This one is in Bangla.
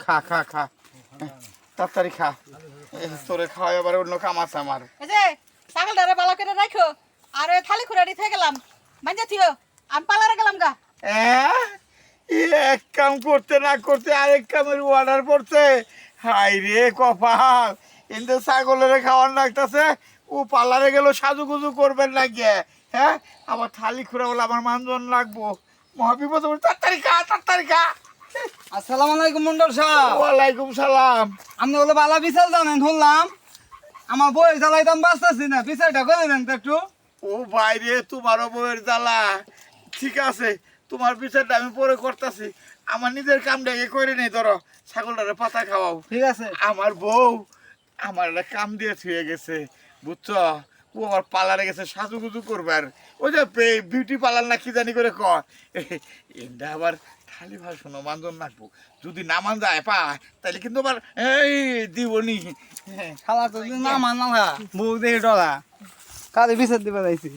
খা খা খা তাড়াতাড়ি খা তোরে খাওয়াই আবার অন্য কাম আছে আমার এই যে ছাগলটারে ভালো করে রাখো আর ওই থালি খুঁড়াড়ি থেকে গেলাম মাঞ্জা থিও আমি পালারে গেলাম গা এক কাম করতে না করতে আরেক কামের অর্ডার পড়ছে হাই রে কপাল এতে ছাগলের খাওয়ার লাগতেছে ও পার্লারে গেল সাজুগুজু করবেন না গিয়ে হ্যাঁ আবার থালি খুঁড়া বলে আমার মানজন লাগবো মহাবিপদ তাড়াতাড়ি খা তাড়াতাড়ি খা আসসালামু আলাইকুম মন্ডল সাহেব। ওয়ালাইকুম সালাম। আপনি বলে বালা বিচার জানেন শুনলাম, আমার বইয়ের জ্বালায় তো আমি বাঁচতেছি না, বিচারটা করে দেন তো একটু। ও বাইরে তোমারও বউয়ের জ্বালা, ঠিক আছে তোমার বিচারটা আমি পরে করতেছি, আমার নিজের কামটা আগে করে নেই। ধরো ছাগলটারে পাতা খাওয়াও। ঠিক আছে। আমার বউ আমার একটা কাম দিয়ে ছুঁয়ে গেছে বুঝছো, ও আমার পার্লারে গেছে সাজুগুজু করবার, ওই যে বিউটি পার্লার না কি জানি করে কয় এটা আবার খালি ভাই শোনো মানজন রাখবো, যদি না মান যায় পায় তাহলে কিন্তু আবার এই দিবনি। খালা তো না মানলাম, বউ দেখে ডরা কাজে বিচার দিবা যাইছি।